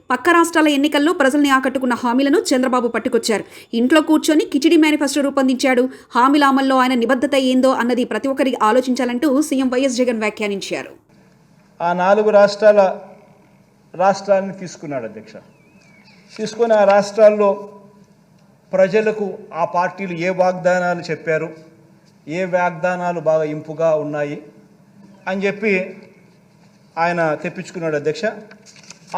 పక్క రాష్ట్రాల ఎన్నికల్లో ప్రజల్ని ఆకట్టుకున్న హామీలను చంద్రబాబు పట్టుకొచ్చారు. ఇంట్లో కూర్చొని కిచిడి మేనిఫెస్టో రూపొందించాడు. హామీల అమల్లో ఆయన నిబద్ధత ఏందో అన్నది ప్రతి ఒక్కరికి ఆలోచించాలంటూ సీఎం వైఎస్ జగన్ వ్యాఖ్యానించారు. ఆ 4 రాష్ట్రాలను తీసుకున్నాడు అధ్యక్ష. తీసుకొని ఆ రాష్ట్రాల్లో ప్రజలకు ఆ పార్టీలు ఏ వాగ్దానాలు చెప్పారు, ఏ వాగ్దానాలు బాగా ఇంపుగా ఉన్నాయి అని చెప్పి ఆయన తెప్పించుకున్నాడు అధ్యక్ష.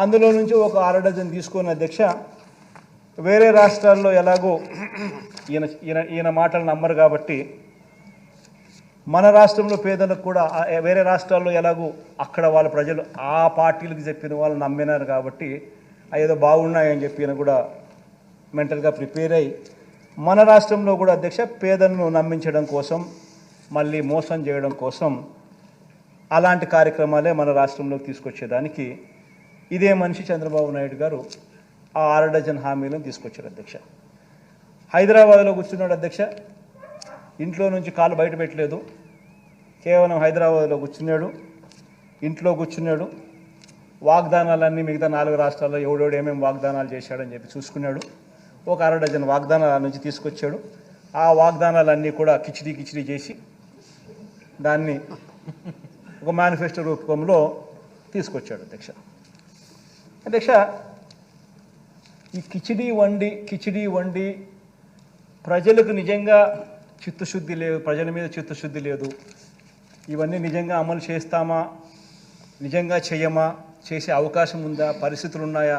అందులో నుంచి ఒక 6 డజన్ తీసుకున్న అధ్యక్ష. వేరే రాష్ట్రాల్లో ఎలాగో ఈయన మాటలు నమ్మరు కాబట్టి మన రాష్ట్రంలో పేదలకు కూడా వేరే రాష్ట్రాల్లో ఎలాగో అక్కడ వాళ్ళ ప్రజలు ఆ పార్టీలకు చెప్పిన వాళ్ళు నమ్మినారు కాబట్టి ఏదో బాగున్నాయని చెప్పి ఈయన కూడా మెంటల్గా ప్రిపేర్ అయ్యి మన రాష్ట్రంలో కూడా అధ్యక్ష పేదలను నమ్మించడం కోసం, మళ్ళీ మోసం చేయడం కోసం అలాంటి కార్యక్రమాలే మన రాష్ట్రంలోకి తీసుకొచ్చేదానికి ఇదే మనిషి చంద్రబాబు నాయుడు గారు ఆ 6 డజన్ హామీలను తీసుకొచ్చారు అధ్యక్ష. హైదరాబాద్లో కూర్చున్నాడు అధ్యక్ష. ఇంట్లో నుంచి కాలు బయట పెట్టలేదు. కేవలం హైదరాబాద్లో కూర్చున్నాడు, ఇంట్లో కూర్చున్నాడు. వాగ్దానాలన్నీ మిగతా 4 రాష్ట్రాల్లో ఎవడెవడు ఏమేమి వాగ్దానాలు చేశాడని చెప్పి చూసుకున్నాడు. ఒక 6 డజన్ వాగ్దానాల నుంచి తీసుకొచ్చాడు. ఆ వాగ్దానాలన్నీ కూడా కిచిడి చేసి దాన్ని ఒక మేనిఫెస్టో రూపంలో తీసుకొచ్చాడు అధ్యక్ష. అధ్యక్ష, ఈ కిచిడి వండి ప్రజలకు నిజంగా చిత్తశుద్ధి లేదు, ప్రజల మీద చిత్తశుద్ధి లేదు. ఇవన్నీ నిజంగా అమలు చేస్తామా, నిజంగా చేయమా, చేసే అవకాశం ఉందా, పరిస్థితులు ఉన్నాయా,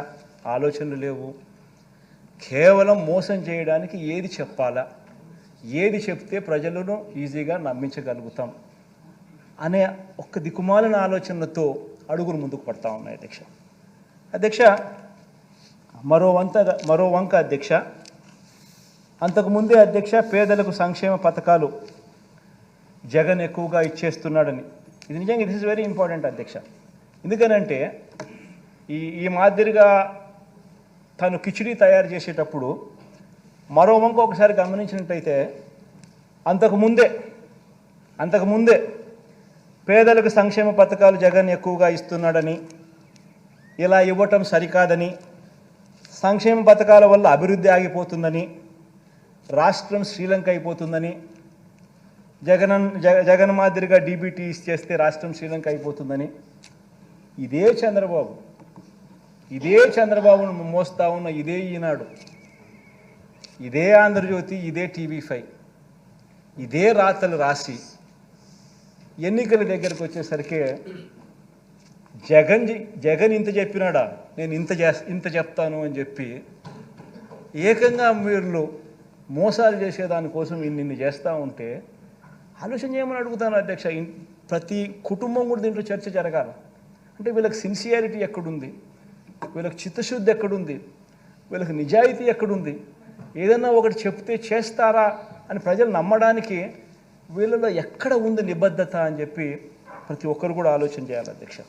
ఆలోచనలు లేవు. కేవలం మోసం చేయడానికి ఏది చెప్పాలా, ఏది చెప్తే ప్రజలను ఈజీగా నమ్మించగలుగుతాం అనే ఒక్క దిక్కుమాలిన ఆలోచనలతో అడుగులు ముందుకు పడతా ఉన్నాయి అధ్యక్ష. అధ్యక్ష, మరో వంక అధ్యక్ష, అంతకుముందే అధ్యక్ష పేదలకు సంక్షేమ పథకాలు జగన్ ఎక్కువగా ఇచ్చేస్తున్నాడని. ఇది నిజంగా దిస్ ఇస్ వెరీ ఇంపార్టెంట్ అధ్యక్ష. ఎందుకనంటే ఈ మాదిరిగా తను కిచిడి తయారు చేసేటప్పుడు మరో వంక ఒకసారి గమనించినట్టయితే అంతకుముందే పేదలకు సంక్షేమ పథకాలు జగన్ ఎక్కువగా ఇస్తున్నాడని, ఇలా ఇవ్వటం సరికాదని, సంక్షేమ పథకాల వల్ల అభివృద్ధి ఆగిపోతుందని, రాష్ట్రం శ్రీలంక అయిపోతుందని, జగన్ మాదిరిగా డీబీటీ ఇచ్చేస్తే రాష్ట్రం శ్రీలంక అయిపోతుందని ఇదే చంద్రబాబును మోస్తా ఉన్న ఇదే ఈనాడు, ఇదే ఆంధ్రజ్యోతి, ఇదే టీవీ5 ఇదే రాతలు రాసి ఎన్నికల దగ్గరకు వచ్చేసరికి జగన్ ఇంత చెప్పినాడా, నేను ఇంత చెప్తాను అని చెప్పి ఏకంగా వీళ్ళు మోసాలు చేసేదానికోసం ఇన్ని చేస్తూ ఉంటే ఆలోచన చేయమని అడుగుతాను అధ్యక్ష. ప్రతి కుటుంబం కూడా దీంట్లో చర్చ జరగాలి. అంటే వీళ్ళకి సిన్సియారిటీ ఎక్కడుంది, వీళ్ళకి చిత్తశుద్ధి ఎక్కడుంది, వీళ్ళకి నిజాయితీ ఎక్కడుంది, ఏదన్నా ఒకటి చెప్తే చేస్తారా అని ప్రజలు నమ్మడానికి వీళ్ళలో ఎక్కడ ఉంది నిబద్ధత అని చెప్పి ప్రతి ఒక్కరు కూడా ఆలోచన చేయాలి అధ్యక్ష.